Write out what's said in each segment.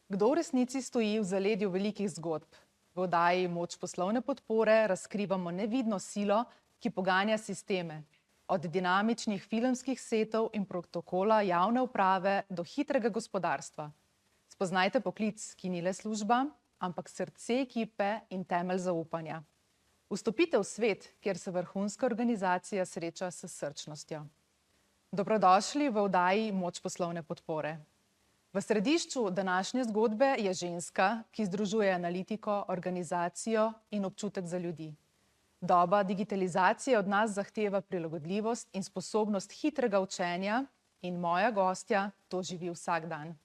Kdo v resnici stoji v zaledju velikih zgodb? V oddaji Moč poslovne podpore razkrivamo nevidno silo, ki poganja sisteme. Od dinamičnih filmskih setov in protokola javne uprave do hitrega gospodarstva. Spoznajte poklic, ki ni le služba, ampak srce ekipe in temelj zaupanja. Vstopite v svet, kjer se vrhunska organizacija sreča s srčnostjo. Dobrodošli v oddaji Moč poslovne podpore. V središču današnje zgodbe je ženska, ki združuje analitiko, organizacijo in občutek za ljudi. Doba digitalizacije od nas zahteva prilagodljivost in sposobnost hitrega učenja in moja gostja to živi vsak dan.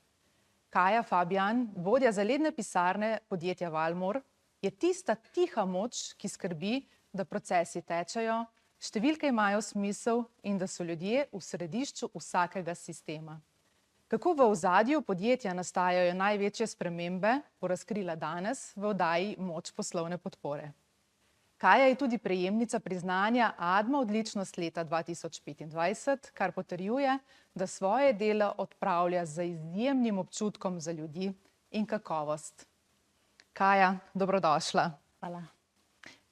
Kaja Fabijan, vodja zaledne pisarne podjetja Valmor, je tista tiha moč, ki skrbi, da procesi tečejo, številke imajo smisel in da so ljudje v središču vsakega sistema. Kako v ozadju podjetja nastajajo največje spremembe, bo razkrila danes v oddaji Moč poslovne podpore. Kaja je tudi prejemnica priznanja ADMA odličnost leta 2025, kar potrjuje, da svoje delo odpravlja z izjemnim občutkom za ljudi in kakovost. Kaja, dobrodošla. Hvala.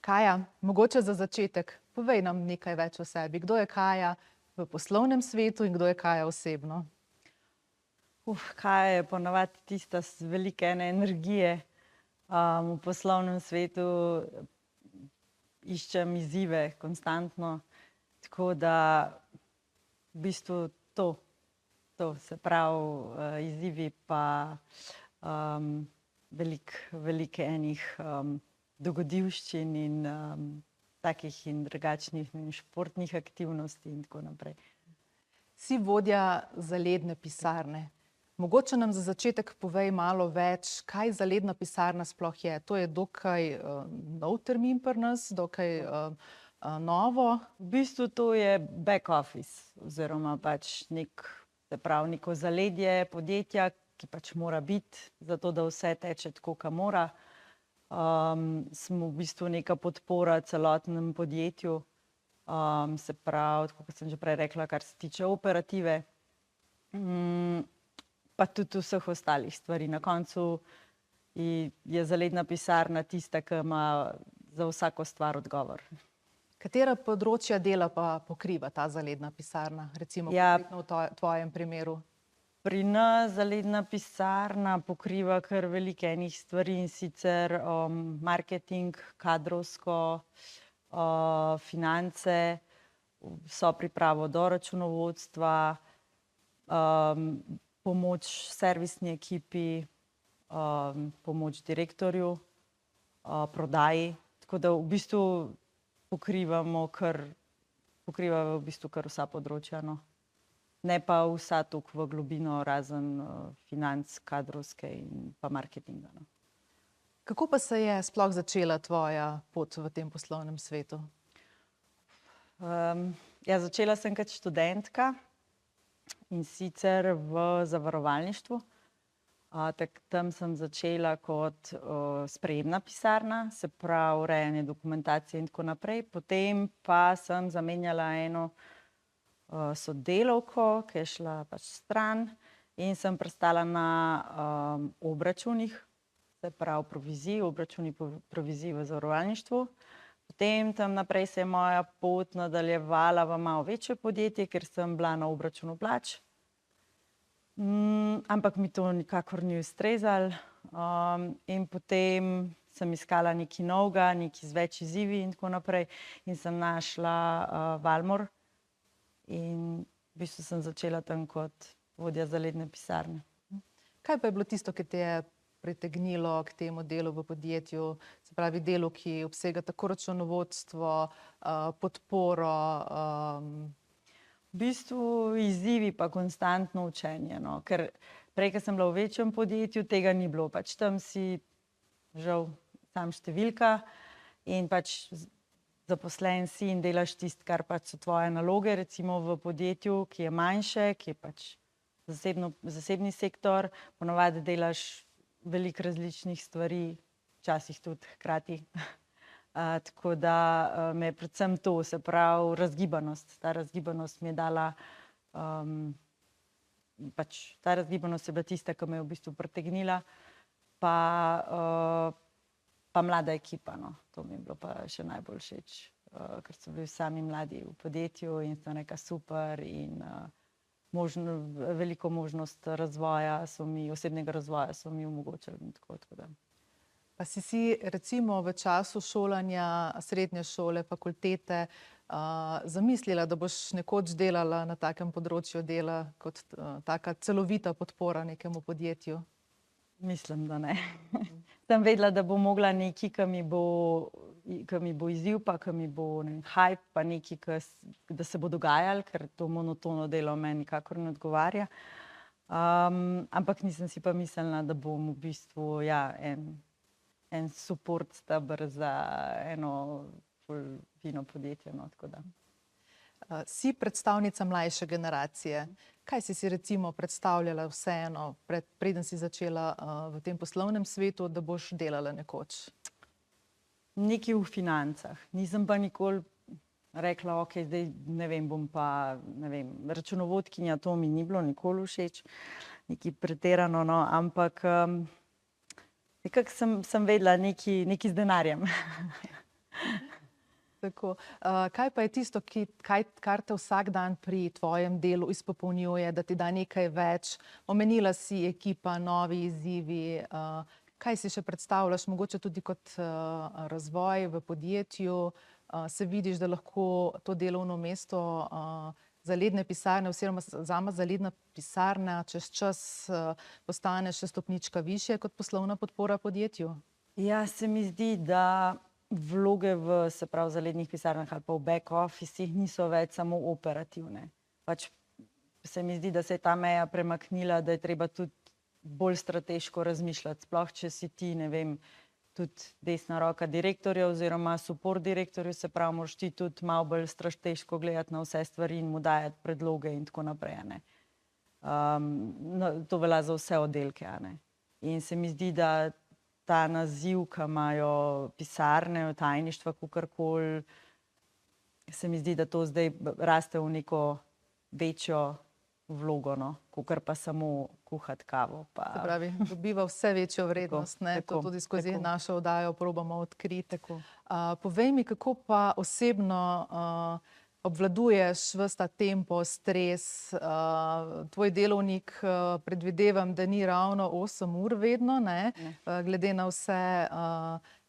Kaja, mogoče za začetek, povej nam nekaj več o sebi. Kdo je Kaja v poslovnem svetu in kdo je Kaja osebno? Kaja je ponavadi tista z velike energije. V poslovnem svetu iščem izzive konstantno, tako da v bistvu to se pravi izzivi pa veliko enih dogodivščin in takih in drugačnih športnih aktivnosti in tako naprej. Si vodja zaledne pisarne. Mogoče nam za začetek povej malo več, kaj zaledna pisarna sploh je. To je dokaj nov termin pri nas, dokaj novo. V bistvu to je back office oziroma pač neko zaledje podjetja, ki pač mora biti, zato da vse teče tako, kot mora. Smo v bistvu neka podpora celotnemu podjetju, se pravi, tako kot sem že prej rekla, kar se tiče operative, pa tudi vseh ostalih stvari. Na koncu je zaledna pisarna tista, ki ima za vsako stvar odgovor. Katera področja dela pa pokriva ta zaledna pisarna, recimo v tvojem primeru? Pri nas zaledna pisarna pokriva kar veliko enih stvari, in sicer marketing, kadrovsko, finance, vso pripravo do računovodstva, pomoč servisni ekipi, pomoč direktorju, prodaji. Tako da v bistvu pokriva v bistvu kar vsa področja, no. Ne pa vsa toliko v globino, razen financ, kadrovske in pa marketinga, no. Kako pa se je sploh začela tvoja pot v tem poslovnem svetu? Začela sem kot študentka, in sicer v zavarovalništvu. Tam sem začela kot sprejemna pisarna, se pravi urejanje dokumentacije in tako naprej. Potem pa sem zamenjala eno sodelavko, ki je šla pač stran, in sem prestala na obračunih, se pravi proviziji, obračuni provizij v zavarovalništvu. Potem tam naprej se je moja pot nadaljevala v malo večje podjetje, ker sem bila na obračunu plač. Ampak mi to nikakor ni ustrezalo. In potem sem iskala nekaj novega, nekaj z več izzivi in tako naprej. In sem našla Valmor. In v bistvu sem začela tam kot vodja zaledne pisarne. Kaj pa je bilo tisto, ki te je pritegnilo k temu delu v podjetju, se pravi delu, ki obsega tako računovodstvo, podporo? V bistvu izzivi pa konstantno učenje, no. Ker prej, ko sem bila v večjem podjetju, tega ni bilo. Pač tam si žal sam številka in pač zaposlen si in delaš tisto, kar pač so tvoje naloge. Recimo v podjetju, ki je manjše, ki je pač zasebni sektor, ponavadi delaš veliko različnih stvari, včasih tudi hkrati. Tako da me je predvsem to, se pravi razgibanost. Ta razgibanost mi je dala pač ta razgibanost je bila tista, ki me je v bistvu pritegnila, pa mlada ekipa, no. To mi je bilo pa še najbolj všeč, ker so bili sami mladi v podjetju in so neka super in veliko možnost razvoja osebnega razvoja so mi omogočili in tako da. Pa si recimo v času šolanja srednje šole, fakultete zamislila, da boš nekoč delala na takem področju dela kot taka celovita podpora nekemu podjetju? Mislim, da ne. Sem vedela, da bom mogla nekaj, ki mi bo izziv, pa ki mi bo hype, pa nekaj, da se bo dogajalo, ker to monotono delo meni nikakor ne odgovarja. Ampak nisem si pa mislila, da bom v bistvu en support steber za eno fino podjetje, no, tako da. Si predstavnica mlajše generacije. Kaj si recimo predstavljala vseeno, preden si začela v tem poslovnem svetu, da boš delala nekoč? Nekaj v financah. Nisem pa nikoli rekla, ok, zdaj ne vem, bom pa, ne vem, računovodkinja, to mi ni bilo nikoli všeč, nekaj pretirano, no, ampak nekako sem vedela nekaj z denarjem. Tako. Kaj pa je tisto, kar te vsak dan pri tvojem delu izpopolnjuje, da ti da nekaj več? Omenila si ekipa, novi izzivi. Kaj si še predstavljaš, mogoče tudi kot razvoj v podjetju? Se vidiš, da lahko to delovno mesto zaledne pisarne oziroma sama zaledna pisarna čez čas postane še stopnička višje kot poslovna podpora podjetju? Ja, se mi zdi, da vloge v, se pravi, zalednih pisarnah ali pa v back officih niso več samo operativne. Pač se mi zdi, da se je ta meja premaknila, da je treba tudi bolj strateško razmišljati. Sploh, če si ti, ne vem, tudi desna roka direktorja oziroma support direktorju, se pravi, moraš ti tudi malo bolj strateško gledati na vse stvari in mu dajati predloge in tako naprej, ne. To velja za vse oddelke, a ne. In se mi zdi, da ta naziv, ki imajo pisarne, tajništva, kakorkoli, se mi zdi, da to zdaj raste v neko večjo vlogo, no, kakor pa samo kuhati kavo. Se pravi, dobiva vse večjo vrednost, ne, to tudi skozi našo oddajo probamo odkriti. Povej mi, kako pa osebno obvladuješ ves ta tempo, stres, tvoj delovnik, predvidevam, da ni ravno 8 ur vedno, ne, glede na vse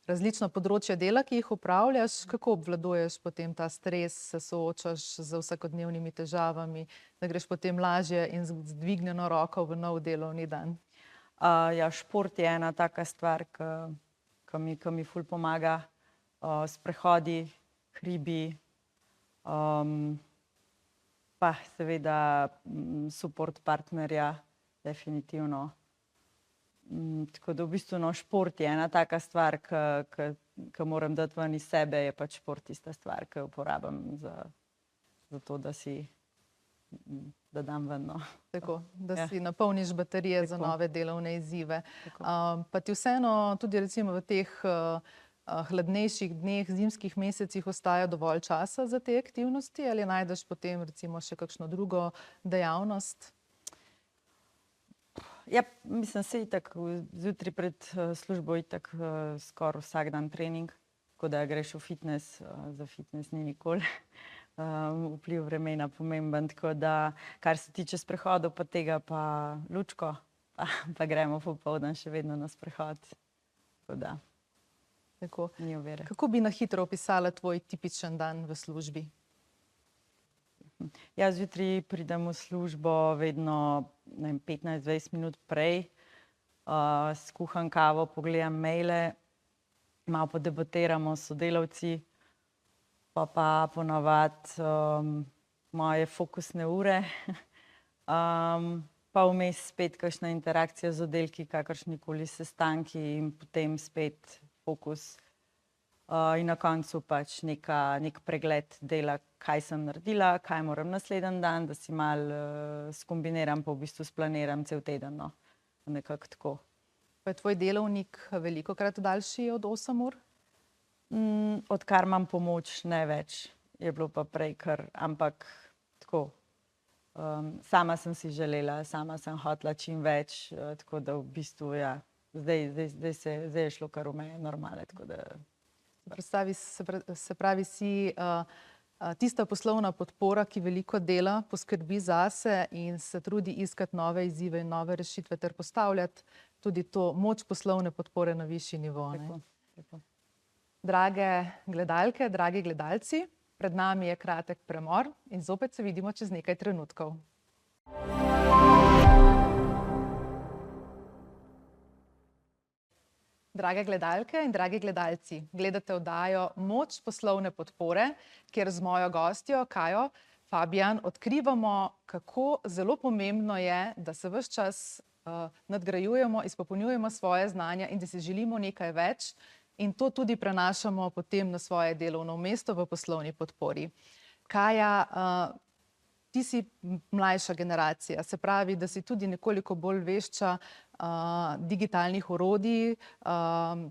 različna področja dela, ki jih opravljaš. Kako obvladuješ potem ta stres, se soočaš z vsakodnevnimi težavami, da greš potem lažje in z dvignjeno roko v nov delovni dan? Ja, šport je ena taka stvar, ki mi ful pomaga. Sprehodi, hribi, pa seveda support partnerja, definitivno. Tako da v bistvu šport je ena taka stvar, ki moram dati ven iz sebe, je pač šport tista stvar, ki jo uporabim za to, da dam ven, no. Tako, da si napolniš baterije za nove delovne izzive. Pa ti vseeno tudi recimo v teh hladnejših dneh, zimskih mesecih ostaja dovolj časa za te aktivnosti ali najdeš potem recimo še kakšno drugo dejavnost? Ja, mislim, se itak zjutraj pred službo itak skoraj vsak dan trening, tako da greš v fitness, za fitness ni nikoli vpliv vremena pomemben, tako da kar se tiče sprehodov pa tega pa lučko, pa gremo popoldan še vedno na sprehod, tako da. Tako. Ni ovire. Kako bi na hitro opisala tvoj tipičen dan v službi? Ja, zjutraj pridem v službo vedno 15-20 minut prej, skuham kavo, pogledam maile, malo podebatiramo s sodelavci, pa ponavadi moje fokusne ure, pa vmes spet kakšna interakcija z oddelki, kakršnikoli sestanki in potem spet fokus. In na koncu pač nek pregled dela, kaj sem naredila, kaj moram naslednji dan, da si malo skombiniram pa v bistvu splaniram cel teden, no. Nekako tako. Pa je tvoj delovnik velikokrat daljši od 8 ur? Odkar imam pomoč, ne več. Je bilo pa prej kar, ampak tako. Sama sem si želela, sama sem hotela čim več, tako da v bistvu, ja, zdaj je šlo kar v meje normale, tako da... Se pravi, si tista poslovna podpora, ki veliko dela, poskrbi zase in se trudi iskati nove izzive in nove rešitve ter postavljati tudi to moč poslovne podpore na višji nivo. Tako. Drage gledalke, dragi gledalci, pred nami je kratek premor in zopet se vidimo čez nekaj trenutkov. Drage gledalke in dragi gledalci, gledate oddajo Moč poslovne podpore, kjer z mojo gostjo Kajo Fabijan odkrivamo, kako zelo pomembno je, da se ves čas nadgrajujemo, izpopolnjujemo svoje znanja in da si želimo nekaj več in to tudi prenašamo potem na svoje delovno mesto v poslovni podpori. Kaja, ti si mlajša generacija, se pravi, da si tudi nekoliko bolj vešča digitalnih orodij,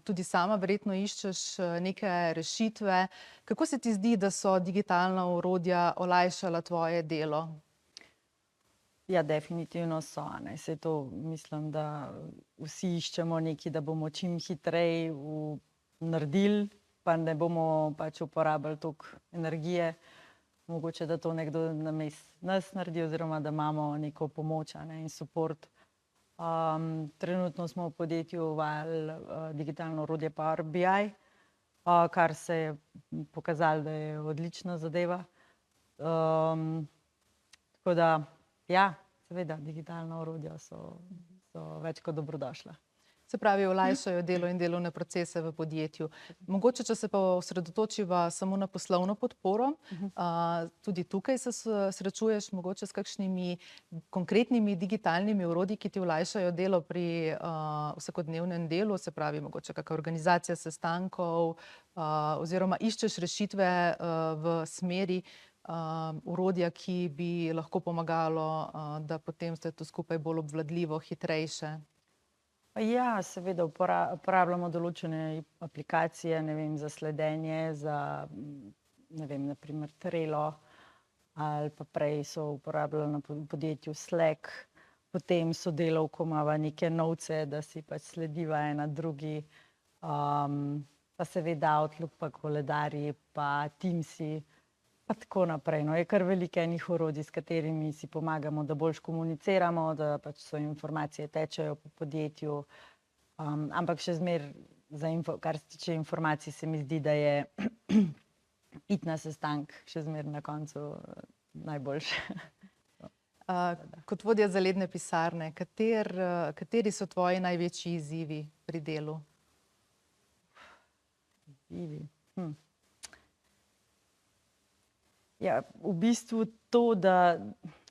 tudi sama verjetno iščeš neke rešitve. Kako se ti zdi, da so digitalna orodja olajšala tvoje delo? Ja, definitivno so, ne. Saj to mislim, da vsi iščemo nekaj, da bomo čim hitreje naredili, pa ne bomo pač uporabili toliko energije. Mogoče, da to nekdo namesto nas naredi oziroma da imamo neko pomoč, in support. Trenutno smo v podjetju uvajali digitalno orodje Power BI, kar se je pokazalo, da je odlična zadeva. Tako da, ja, seveda, digitalna orodja so več kot dobrodošla. Se pravi, olajšajo delo in delovne procese v podjetju. Mogoče, če se pa osredotočiva samo na poslovno podporo, tudi tukaj se srečuješ mogoče s kakšnimi konkretnimi digitalnimi orodji, ki ti olajšajo delo pri vsakodnevnem delu, se pravi, mogoče kakšna organizacija sestankov, oziroma iščeš rešitve v smeri orodja, ki bi lahko pomagalo, da potem ste to skupaj bolj obvladljivo, hitrejše. Ja, seveda uporabljamo določene aplikacije, ne vem, za sledenje, za, ne vem, na primer Trello, ali pa prej so uporabljali na podjetju Slack, potem sodelavko imava neke novce, da si pač slediva ena drugi, pa seveda Outlook, pa koledarji, pa Teamsi, pa tako naprej. No, je kar veliko enih orodij, s katerimi si pomagamo, da boljše komuniciramo, da pač so informacije tečejo po podjetju. Ampak še zmeraj, kar se tiče informacij, se mi zdi, da je iti na sestanek še zmeraj na koncu najboljše. Kot vodja zaledne pisarne, kateri so tvoji največji izzivi pri delu? Izzivi? Ja, v bistvu to, da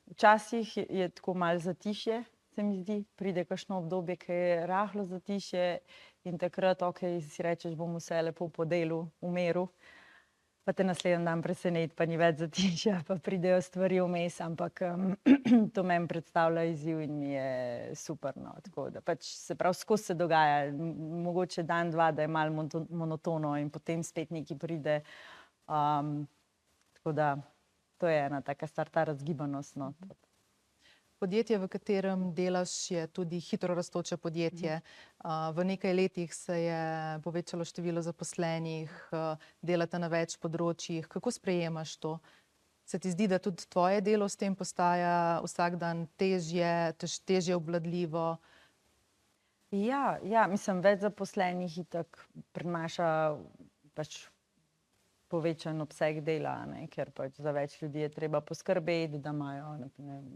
včasih je tako malo zatišje, se mi zdi, pride kakšno obdobje, ki je rahlo zatišje in takrat, okej, si rečeš, bom vse lepo po delu, v miru, pa te naslednji dan preseneti, pa ni več zatišja, pa pridejo stvari vmes, ampak to meni predstavlja izziv in mi je super, no, tako da pač se pravi, skozi se dogaja, mogoče dan, dva, da je malo monotono in potem spet nekaj pride. Tako da, to je ena taka stvar, ta razgibanost, no. Podjetje, v katerem delaš, je tudi hitro rastoče podjetje. V nekaj letih se je povečalo število zaposlenih, delate na več področjih. Kako sprejemaš to? Se ti zdi, da tudi tvoje delo s tem postaja vsak dan težje obvladljivo? Ja, mislim, več zaposlenih itak prinaša pač povečan obseg dela, ne, ker pač za več ljudi je treba poskrbeti, da imajo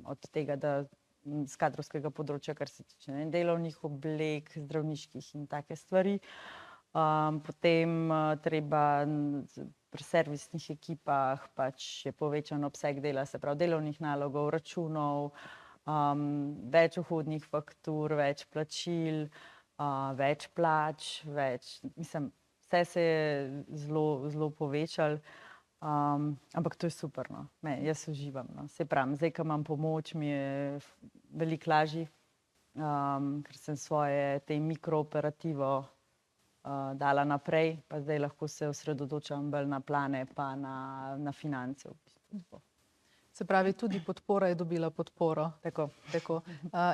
od tega, da z kadrovskega področja, kar se tiče delovnih oblek, zdravniških in take stvari. Potem treba pri servisnih ekipah pač je povečan obseg dela, se pravi delovnih nalogov, računov, več vhodnih faktur, več plačil, več plač, mislim, vse se je zelo povečalo, ampak to je super, no. Jaz uživam, no. Saj pravim, zdaj, ko imam pomoč, mi je veliko lažje, ker sem svoje te mikrooperativo dala naprej, pa zdaj lahko se osredotočam bolj na plane pa na finance v bistvu. Se pravi, tudi podpora je dobila podporo. Tako. Tako.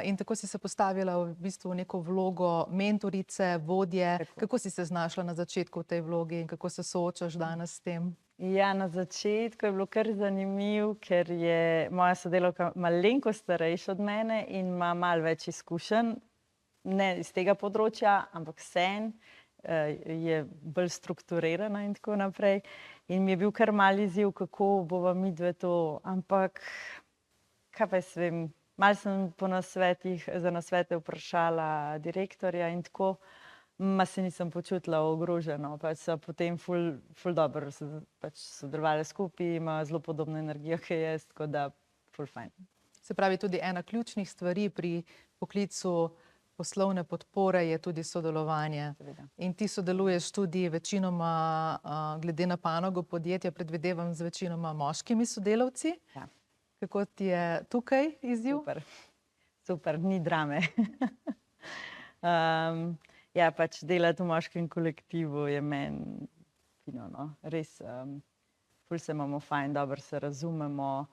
In tako si se postavila v bistvu v neko vlogo mentorice, vodje. Tako. Kako si se znašla na začetku v tej vlogi in kako se soočaš danes s tem? Ja, na začetku je bilo kar zanimivo, ker je moja sodelavka malenkost starejša od mene in ima malo več izkušenj, ne iz tega področja, ampak vseeno je bolj strukturirana in tako naprej. In mi je bil kar mali izziv, kako bova midve to, ampak kaj pa jaz vem, malo sem za nasvete vprašala direktorja in tako, ma se nisem počutila ogroženo, pač so potem ful dobro pač sodelovali skupaj, ima zelo podobno energijo, kot jaz, tako da ful fajn. Se pravi, tudi ena ključnih stvari pri poklicu poslovne podpore je tudi sodelovanje. Seveda. In ti sodeluješ tudi večinoma, glede na panogo podjetja, predvidevam z večinoma moškimi sodelavci. Ja. Kako ti je tukaj izziv? Super, ni drame. Ja, pač delati v moškem kolektivu je meni fino, no. Res, ful se imamo fajn, dobro se razumemo,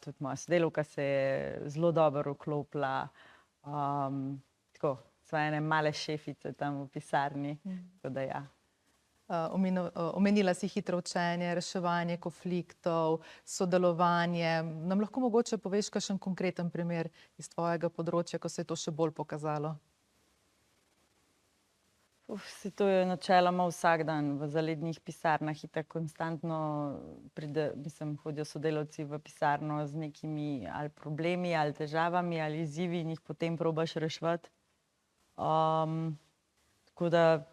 tudi moja sodelavka se je zelo dobro vklopila. Tako, sva ene male šefice tam v pisarni, tako da ja. Omenila si hitro učenje, reševanje konfliktov, sodelovanje. Nam lahko mogoče poveš kakšen konkreten primer iz tvojega področja, ko se je to še bolj pokazalo? Saj to je načeloma vsak dan v zalednih pisarnah in tako konstantno hodijo sodelavci v pisarno z nekimi ali problemi ali težavami ali izzivi in jih potem probaš reševati. Tako da,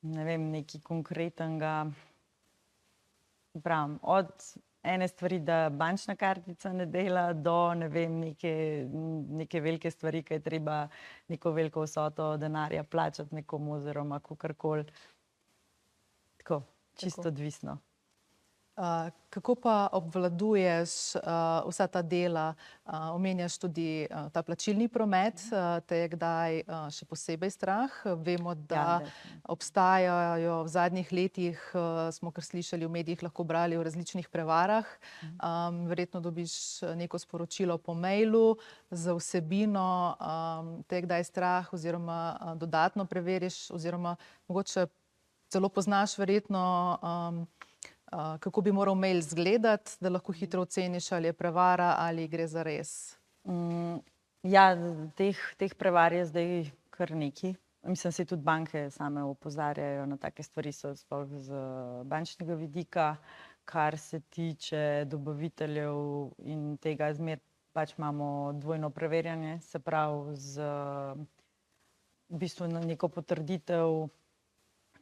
ne vem, nekaj konkretnega, pravim, od ene stvari, da bančna kartica ne dela, do, ne vem, neke velike stvari, ki je treba neko veliko vsoto denarja plačati nekomu oziroma kakorkoli. Tako, čisto odvisno. Kako pa obvladuješ vsa ta dela? Omenjaš tudi ta plačilni promet, te je kdaj še posebej strah? Vemo, da obstajajo v zadnjih letih, smo kar slišali v medijih, lahko brali o različnih prevarah. Verjetno dobiš neko sporočilo po mailu z vsebino, te je kdaj strah oziroma dodatno preveriš oziroma mogoče celo poznaš verjetno, kako bi moral mail izgledati, da lahko hitro oceniš, ali je prevara ali gre za res? Ja, teh prevar je zdaj kar nekaj. Mislim, se tudi banke same opozarjajo na take stvari, sploh z bančnega vidika. Kar se tiče dobaviteljev in tega zmer, pač imamo dvojno preverjanje, se pravi v bistvu na neko potrditev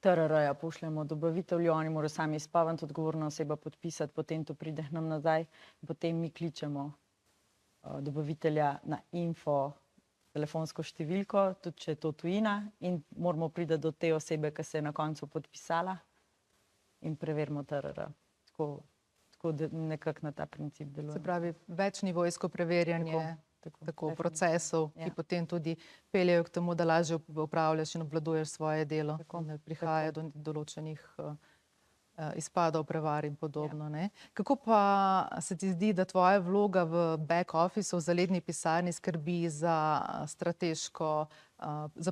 TRR-ja pošljemo dobavitelju, oni morajo sami izpolniti, odgovorna oseba podpisati, potem to pride k nam nazaj, potem mi kličemo dobavitelja na info telefonsko številko, tudi če je to tujina, in moramo priti do te osebe, ki se je na koncu podpisala in preverimo TRR. Tako nekako na ta princip deluje. Se pravi, večnivojsko preverjanje tako procesov, ki potem tudi peljejo k temu, da lažje upravljaš in obvladuješ svoje delo, da prihaja do določenih izpadov, prevar in podobno, ne? Kako pa se ti zdi, da tvoja vloga v back officeu, v zaledni pisarni skrbi za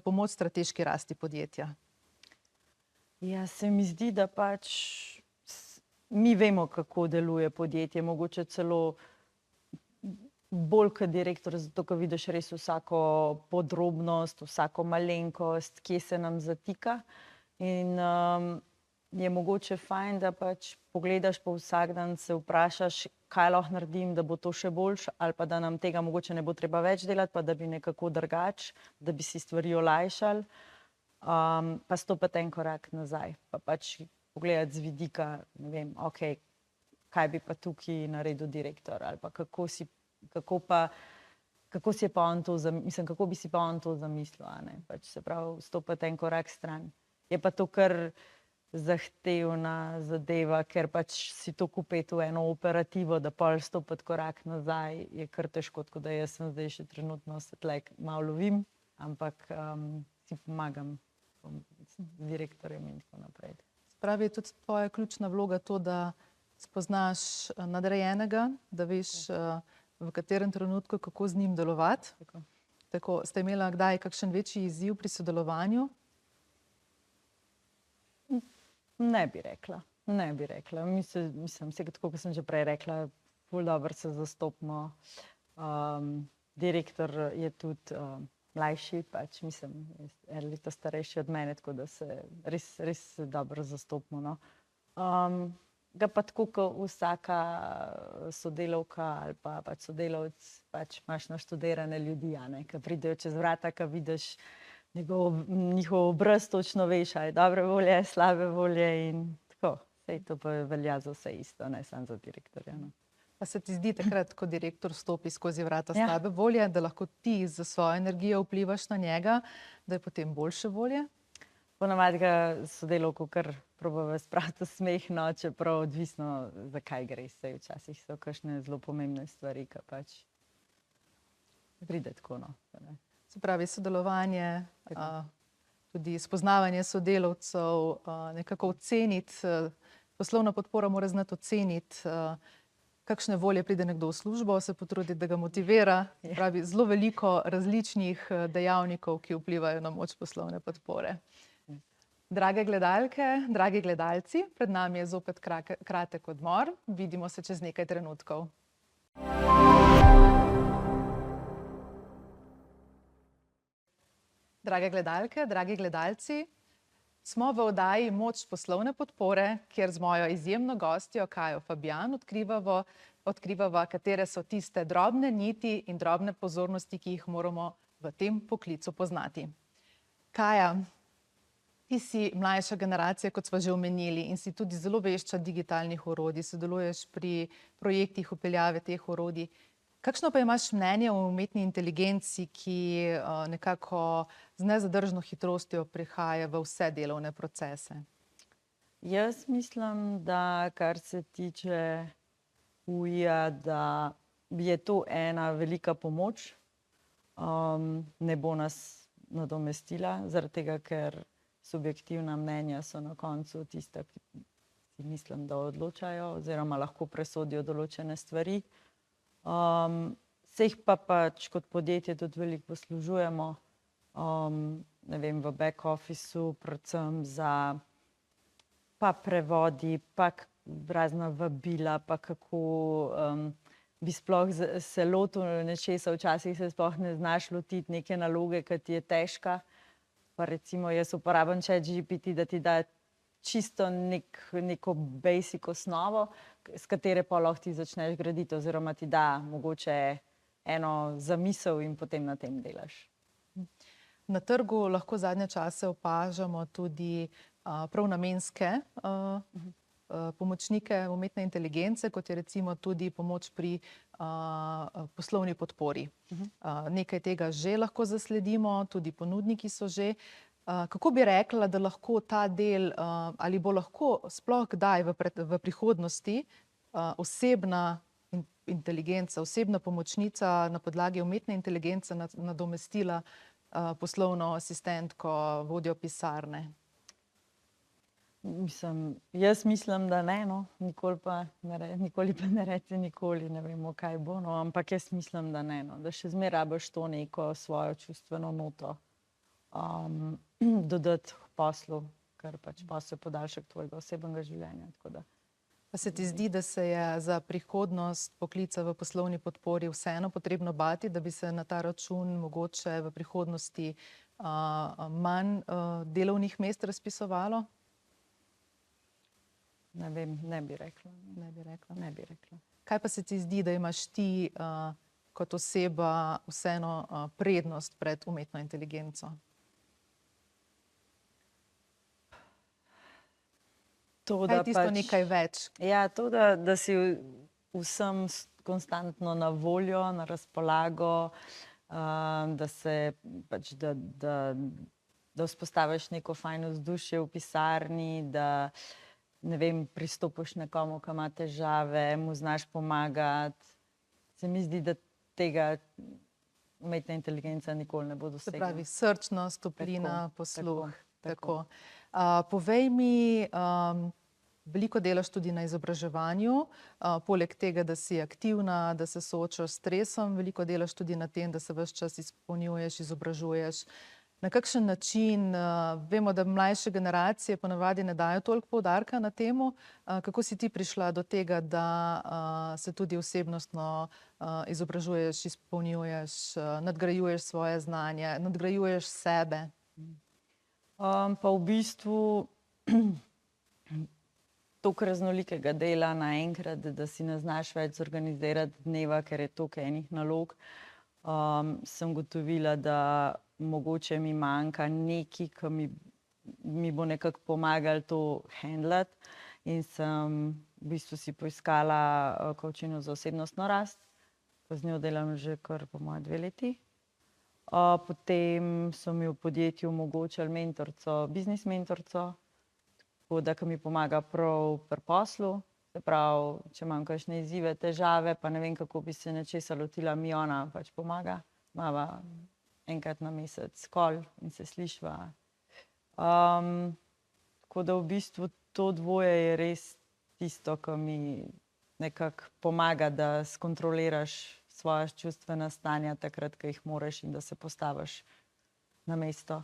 pomoč strateški rasti podjetja? Ja, se mi zdi, da pač mi vemo, kako deluje podjetje, mogoče celo bolj kot direktor, zato ker vidiš res vsako podrobnost, vsako malenkost, kje se nam zatika. In je mogoče fajn, da pač pogledaš po vsak dan, se vprašaš, kaj lahko naredim, da bo to še boljše, ali pa da nam tega mogoče ne bo treba več delati, pa da bi nekako drugače, da bi si stvari olajšali, pa stopiti en korak nazaj. Pa pač pogledati z vidika, ne vem, okej, kaj bi pa tukaj naredil direktor, ali pa kako si je pa on to, mislim, kako bi si pa on to zamislil, a ne, pač se pravi, stopiti en korak stran. Je pa to kar zahtevna zadeva, ker pač si to kupiti v eno operativo, da pol stopiti korak nazaj, je kar težko, tako da jaz sem zdaj še trenutno se tlek malo lovim, ampak si pomagam z direktorjem in tako naprej. Pravi, je tudi tvoja ključna vloga to, da spoznaš nadrejenega, da veš, v katerem trenutku, kako z njim delovati. Tako, ste imela kdaj kakšen večji izziv pri sodelovanju? Ne bi rekla. Ne bi rekla. Mislim, tako kot sem že prej rekla, ful dobro se zastopimo. Direktor je tudi mlajši, pač mislim, eno leto starejši od mene, tako da se res dobro zastopimo. No. Ga pa tako, kot vsaka sodelavka ali pa pač sodelavec, pač imaš naštudirane ljudi, ki pridejo čez vrata, ki vidiš njihov obraz, točno veš, ali dobre volje, slabe volje in tako. Sej to pa velja za vse isto, ne samo za direktorja. No. Pa se ti zdi takrat, ko direktor stopi skozi vrata slabe volje, da lahko ti za svojo energijo vplivaš na njega, da je potem boljše volje? Ponavadi ga sodelavko kar probava spraviti v smeh, no, čeprav odvisno, za kaj gre. Sej včasih so kakšne zelo pomembne stvari, ki pač pride tako, no. Se pravi, sodelovanje, tudi spoznavanje sodelavcev, nekako oceniti, poslovna podpora mora znati oceniti, kakšne volje pride nekdo v službo, se potruditi, da ga motivira. Se pravi, zelo veliko različnih dejavnikov, ki vplivajo na moč poslovne podpore. Drage gledalke, dragi gledalci, pred nami je zopet kratek odmor. Vidimo se čez nekaj trenutkov. Drage gledalke, dragi gledalci, smo v oddaji Moč poslovne podpore, kjer z mojo izjemno gostjo Kajo Fabjan odkrivava, katere so tiste drobne niti in drobne pozornosti, ki jih moramo v tem poklicu poznati. Kaja, ti si mlajša generacija, kot sva že omenili, in si tudi zelo vešča digitalnih orodij, sodeluješ pri projektih vpeljave teh orodij. Kakšno pa imaš mnenje o umetni inteligenci, ki nekako z nezadržno hitrostjo prihaja v vse delovne procese? Jaz mislim, da kar se tiče UI-ja, da je to ena velika pomoč. Ne bo nas nadomestila, zaradi tega, ker subjektivna mnenja so na koncu tista, ki si mislim, da odločajo oziroma lahko presodijo določene stvari. Se jih pa pač kot podjetje tudi veliko poslužujemo, ne vem, v back officeu, predvsem za pa prevodi, pa razna vabila, pa kako bi sploh se lotil nečesa, včasih se sploh ne znaš lotiti neke naloge, ki ti je težka. Pa recimo jaz uporabljam ChatGPT, da ti da čisto neko basic osnovo, s katere pa lahko ti začneš graditi, oziroma ti da mogoče eno zamisel in potem na tem delaš. Na trgu lahko zadnje čase opažamo tudi prav namenske pomočnike umetne inteligence, kot je recimo tudi pomoč pri poslovni podpori. Nekaj tega že lahko zasledimo, tudi ponudniki so že. Kako bi rekla, da lahko ta del, ali bo lahko sploh kdaj v prihodnosti osebna inteligenca, osebna pomočnica na podlagi umetne inteligence nadomestila poslovno asistentko, vodjo pisarne? Jaz mislim, da ne, no. Nikoli pa ne reci nikoli, ne vemo, kaj bo, no. Ampak jaz mislim, da ne, no. Da še zmeraj rabiš to neko svojo čustveno noto dodati k poslu, ker pač posel je podaljšek tvojega osebnega življenja, tako da. Pa se ti zdi, da se je za prihodnost poklica v poslovni podpori vseeno potrebno bati, da bi se na ta račun mogoče v prihodnosti manj delovnih mest razpisovalo? Ne vem, ne bi rekla. Ne bi rekla. Kaj pa se ti zdi, da imaš ti kot oseba vseeno prednost pred umetno inteligenco? Kaj je tisto nekaj več? Ja, to, da si vsem konstantno na voljo, na razpolago, da se pač, da vzpostaviš neko fajn vzdušje v pisarni, da ne vem, pristopiš nekomu, ki ima težave, mu znaš pomagati. Se mi zdi, da tega umetna inteligenca nikoli ne bo dosegla. Se pravi, srčnost, toplina, posluh. Tako. Povej mi, Veliko delaš tudi na izobraževanju, poleg tega, da si aktivna, da se soočaš s stresom, veliko delaš tudi na tem, da se ves čas izpolnjuješ, izobražuješ. Na kakšen način, vemo, da mlajše generacije ponavadi ne dajo toliko poudarka na temu, kako si ti prišla do tega, da se tudi osebnostno izobražuješ, izpolnjuješ, nadgrajuješ svoje znanje, nadgrajuješ sebe? Pa v bistvu toliko raznolikega dela naenkrat, da si ne znaš več zorganizirati dneva, ker je toliko enih nalog. Sem gotovila, da mogoče mi manjka nekaj, ki mi bo nekako pomagalo to handlati. In sem v bistvu si poiskala coachingo za osebnostno rast. Pa z njo delam že kar po moje 2 leti. Potem so mi v podjetju omogočili mentorico, biznis mentorico, tako da mi pomaga prav pri poslu. Se pravi, če imam kakšne izzive, težave, pa ne vem, kako bi se nečesa lotila, mi ona pač pomaga. Imava enkrat na mesec call in se slišva. Tako da v bistvu to dvoje je res tisto, ki mi nekako pomaga, da skontroliraš svoja čustvena stanja takrat, ko jih moraš, in da se postaviš na mesto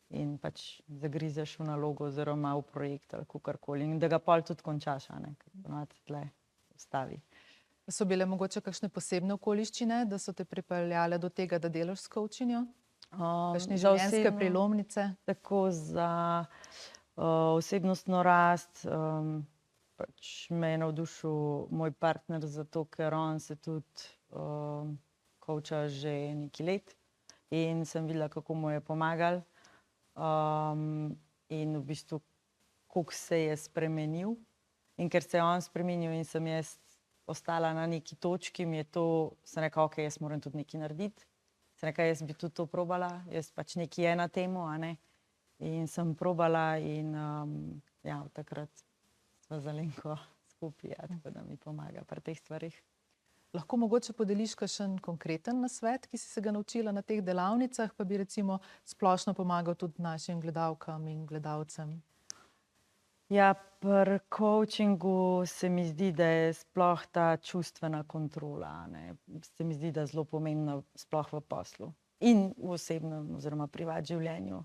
in pač zagrizeš v nalogo oziroma v projekt ali kakorkoli. In da ga pol tudi končaš, ker ponovadi tle ustavi. So bile mogoče kakšne posebne okoliščine, da so te pripeljale do tega, da delaš s coachinjo? Kakšne življenjske prelomnice? Tako za osebnostno rast pač me je navdušil moj partner, zato ker on se tudi coacha že nekaj let in sem videla, kako mu je pomagal. In v bistvu, koliko se je spremenil. In ker se je on spremenil in sem jaz ostala na neki točki, mi je to, sem rekla, ok, jaz moram tudi nekaj narediti. Sem rekla, jaz bi tudi to probala, jaz pač nekaj je na temu, In sem probala in ja, od takrat sva z Alenko skupaj, tako da mi pomaga pri teh stvarih. Lahko mogoče podeliš kakšen konkreten nasvet, ki si se ga naučila na teh delavnicah, pa bi recimo splošno pomagal tudi našim gledalkam in gledalcem? Ja, pri coachingu se mi zdi, da je sploh ta čustvena kontrola, Se mi zdi, da je zelo pomembna sploh v poslu in v osebnem oziroma privat življenju.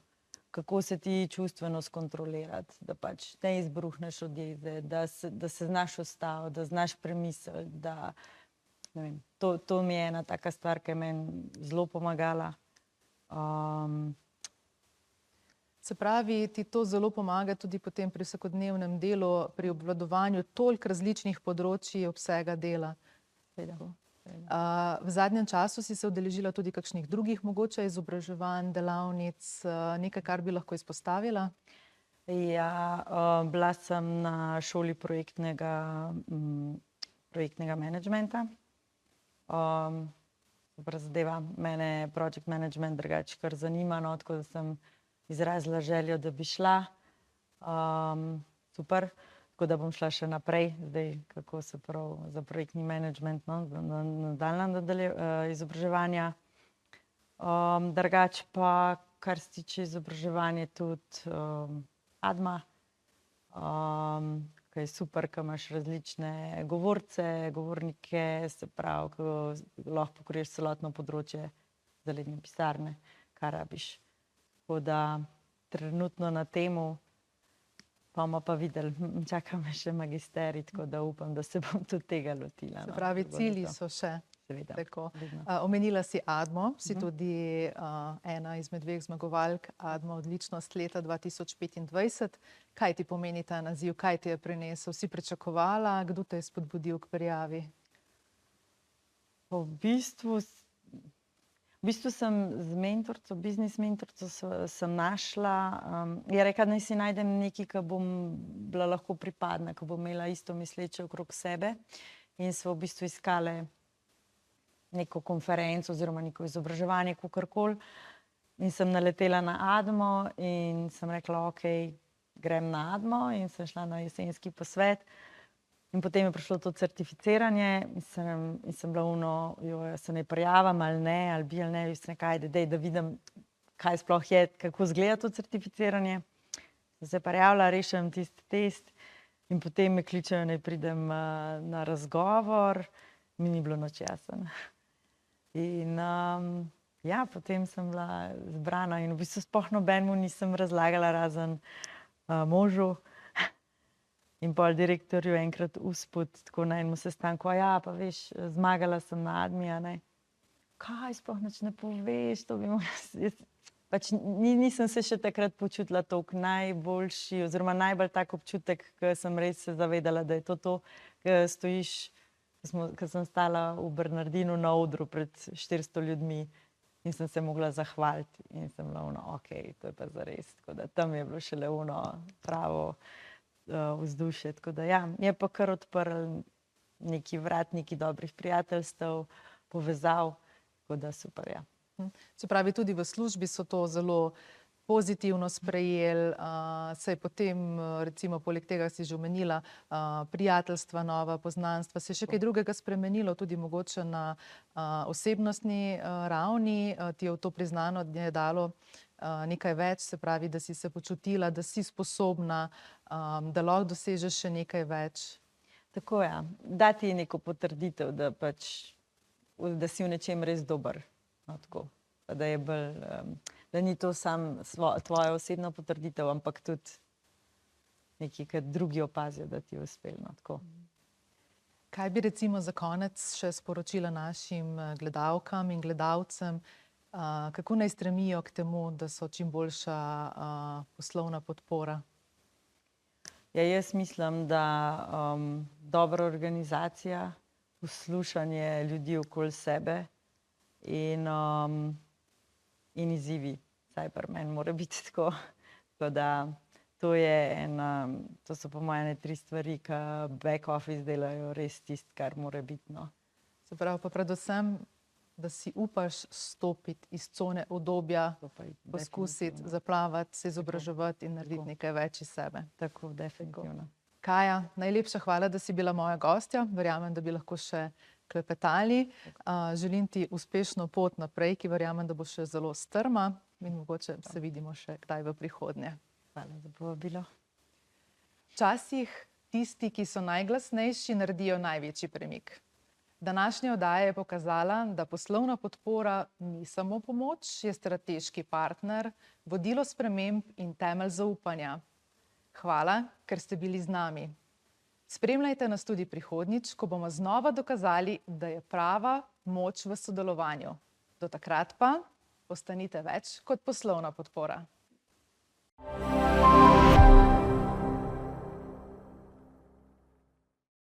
Kako se ti čustveno skontrolirati, da pač ne izbruhneš od jeze, da se znaš ustaviti, da znaš premisliti, da ne vem, to mi je ena taka stvar, ki je meni zelo pomagala. Se pravi, ti to zelo pomaga tudi potem pri vsakodnevnem delu, pri obvladovanju toliko različnih področij obsega dela. V zadnjem času si se udeležila tudi kakšnih drugih mogoče izobraževanj, delavnic, nekaj, kar bi lahko izpostavila? Ja, bila sem na šoli projektnega menedžmenta. Super zadeva, mene project management drugače kar zanima, tako da sem izrazila željo, da bi šla. Super, tako da bom šla še naprej, zdaj kako se prav za projektni menedžment, nadaljnja izobraževanja. Drugače pa, kar se tiče izobraževanja, tudi ADMA, ki je super, ko imaš različne govorce, govornike, se pravi, ko lahko pokriješ celotno področje zaledne pisarne, kar rabiš. Tako da trenutno na temu, pa bomo pa videli, čaka me še magisterij, tako da upam, da se bom tudi tega lotila. Se pravi, cilji so še. Seveda. Omenila si ADMO, si tudi ena izmed 2 zmagovalk ADMO Odličnost leta 2025. Kaj ti pomeni ta naziv, kaj ti je prinesel? Si pričakovala, kdo te je spodbudil k prijavi? V bistvu sem z mentorico, biznis mentorico sem našla, je rekla, naj si najdem nekaj, ki bom bila lahko pripadna, ki bom imela isto misleče okrog sebe, in sva v bistvu iskale neko konferenco oziroma neko izobraževanje, kakorkoli, in sem naletela na ADMO in sem rekla, ok, grem na ADMO, in sem šla na jesenski posvet. In potem je prišlo to certificiranje in sem bila se ne prijavim ali ne, ali bi ali ne, in sem rekla, ajde, dej, da vidim, kaj sploh je, kako izgleda to certificiranje. Sem se prijavila, rešim tisti test In potem me kličejo, naj pridem na razgovor, mi ni bilo nič jasno. In ja, potem sem bila zbrana in v bistvu sploh nobenemu nisem razlagala, razen možu in pol direktorju enkrat usput, tako na enem sestanku, ja, pa veš, zmagala sem na Admi, a ne. Kaj, sploh nič ne poveš, to bi pač nisem se še takrat počutila toliko najboljši oziroma najbolj tak občutek, ko sem res se zavedala, da je to, ko stojiš, ko sem stala v Bernardinu na odru pred 400 ljudmi in sem se mogla zahvaliti in sem bila okej, to je pa zares, tako da tam je bilo šele pravo vzdušje, tako da ja, je pa kar odprl neki vratniki dobrih prijateljstev, povezav, tako da super, ja. Se pravi, tudi v službi so to zelo pozitivno sprejeli, se je potem, recimo, poleg tega si že omenila, prijateljstva, nova poznanstva, se je še kaj drugega spremenilo, tudi mogoče na osebnostni ravni, ti je v to priznano, da je dalo nekaj več, se pravi, da si se počutila, da si sposobna, da lahko dosežeš še nekaj več. Tako ja, dati neko potrditev, da pač, da si v nečem res dober, no tako, da je bolj, da ni to sam tvoja osebna potrditev, ampak tudi nekaj, kar drugi opazijo, da ti je uspelo, no tako. Kaj bi recimo za konec še sporočila našim gledalkam in gledalcem, kako naj stremijo k temu, da so čim boljša poslovna podpora? Ja, jaz mislim, da dobra organizacija, poslušanje ljudi okoli sebe in izzivi, vsaj pri meni mora biti tako. Tako da to so po moje 3 stvari, ki back office delajo res tisto, kar mora biti, no. Se pravi pa predvsem, da si upaš stopiti iz cone udobja, poskusiti zaplavati, se izobraževati in narediti nekaj več iz sebe. Tako, definitivno. Kaja, najlepša hvala, da si bila moja gostja. Verjamem, da bi lahko še klepetali. Želim ti uspešno pot naprej, ki verjamem, da bo še zelo strma in mogoče se vidimo še kdaj v prihodnje. Hvala za povabilo. Včasih tisti, ki so najglasnejši, naredijo največji premik. Današnja oddaja je pokazala, da poslovna podpora ni samo pomoč, je strateški partner, vodilo sprememb in temelj zaupanja. Hvala, ker ste bili z nami. Spremljajte nas tudi prihodnjič, ko bomo znova dokazali, da je prava moč v sodelovanju. Do takrat pa ostanite več kot poslovna podpora.